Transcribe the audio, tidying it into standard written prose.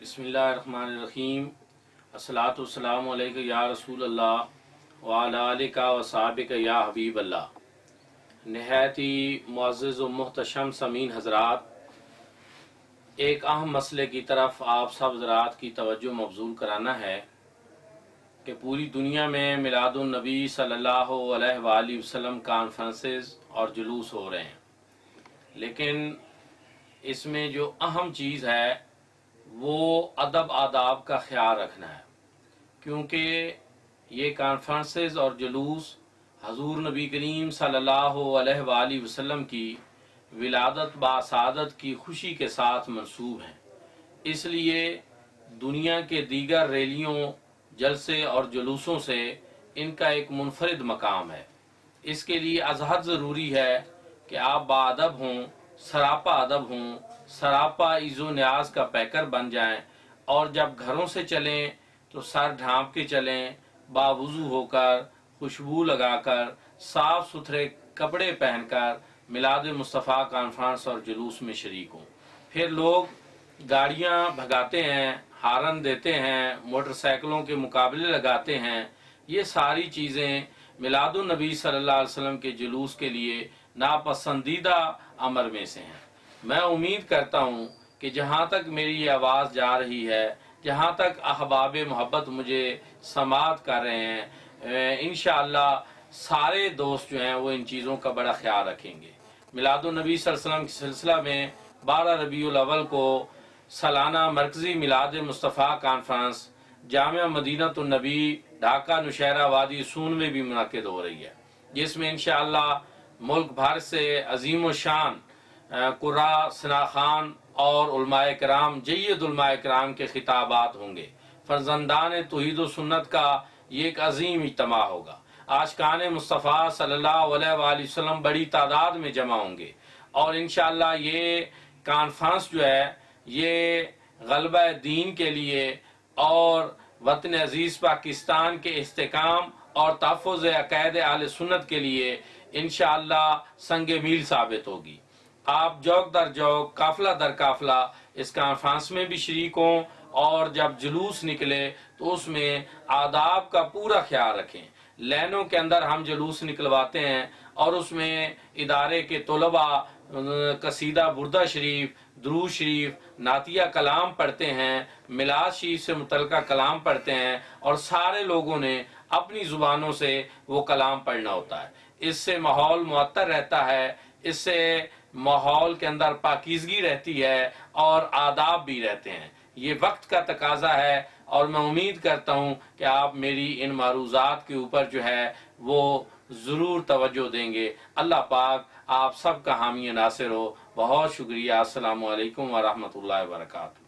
بسم اللہ الرحمن الرحیم۔ الصلاۃ والسلام علیک یا رسول اللہ وعلی آلک و صحابک یا حبیب اللہ۔ نہایت ہی معزز و محتشم سامعین حضرات، ایک اہم مسئلے کی طرف آپ سب حضرات کی توجہ مبذول کرانا ہے کہ پوری دنیا میں میلاد النبی صلی اللہ علیہ وآلہ وسلم کانفرنسز اور جلوس ہو رہے ہیں، لیکن اس میں جو اہم چیز ہے وہ ادب آداب کا خیال رکھنا ہے، کیونکہ یہ کانفرنسز اور جلوس حضور نبی کریم صلی اللہ علیہ وآلہ وسلم کی ولادت باسعادت کی خوشی کے ساتھ منسوب ہیں، اس لیے دنیا کے دیگر ریلیوں، جلسے اور جلوسوں سے ان کا ایک منفرد مقام ہے۔ اس کے لیے از حد ضروری ہے کہ آپ باادب ہوں، سراپا ادب ہوں، سراپا عز و نیاز کا پیکر بن جائیں، اور جب گھروں سے چلیں تو سر ڈھانپ کے چلیں، باوضو ہو کر، خوشبو لگا کر، صاف ستھرے کپڑے پہن کر میلاد مصطفیٰ کانفرنس اور جلوس میں شریک ہوں۔ پھر لوگ گاڑیاں بھگاتے ہیں، ہارن دیتے ہیں، موٹر سائیکلوں کے مقابلے لگاتے ہیں، یہ ساری چیزیں میلاد النبی صلی اللہ علیہ وسلم کے جلوس کے لیے ناپسندیدہ امر میں سے ہیں۔ میں امید کرتا ہوں کہ جہاں تک میری یہ آواز جا رہی ہے، جہاں تک احباب محبت مجھے سماعت کر رہے ہیں، انشاءاللہ سارے دوست جو ہیں وہ ان چیزوں کا بڑا خیال رکھیں گے۔ میلاد النبی صلی اللہ علیہ وسلم کے سلسلہ میں 12 ربیع الاول کو سالانہ مرکزی میلاد مصطفیٰ کانفرنس جامعہ مدینہ النبی ڈھاکہ نوشہرہ وادی سون میں بھی منعقد ہو رہی ہے، جس میں انشاءاللہ ملک بھر سے عظیم و شان قراء، ثناءخوان اور علماء کرام، جید علماء کرام کے خطابات ہوں گے۔ فرزندان توحید و سنت کا یہ ایک عظیم اجتماع ہوگا۔ عاشقان مصطفیٰ صلی اللہ علیہ وآلہ وسلم بڑی تعداد میں جمع ہوں گے، اور انشاءاللہ یہ کانفرنس جو ہے یہ غلبہ دین کے لیے اور وطن عزیز پاکستان کے استحکام اور تحفظ عقائد اہل سنت کے لیے انشاءاللہ سنگ میل ثابت ہوگی۔ آپ جوک در جوک، قافلہ در قافلہ اس کانفرنس میں بھی شریک ہوں، اور جب جلوس نکلے تو اس میں آداب کا پورا خیال رکھیں۔ لینوں کے اندر ہم جلوس نکلواتے ہیں، اور اس میں ادارے کے طلباء قصیدہ بردہ شریف، درود شریف، نعتیہ کلام پڑھتے ہیں، میلاد شریف سے متعلقہ کلام پڑھتے ہیں، اور سارے لوگوں نے اپنی زبانوں سے وہ کلام پڑھنا ہوتا ہے۔ اس سے ماحول معطر رہتا ہے، اس سے ماحول کے اندر پاکیزگی رہتی ہے، اور آداب بھی رہتے ہیں۔ یہ وقت کا تقاضا ہے، اور میں امید کرتا ہوں کہ آپ میری ان معروضات کے اوپر جو ہے وہ ضرور توجہ دیں گے۔ اللہ پاک آپ سب کا حامی ناصر ہو۔ بہت شکریہ۔ السلام علیکم ورحمۃ اللہ وبرکاتہ۔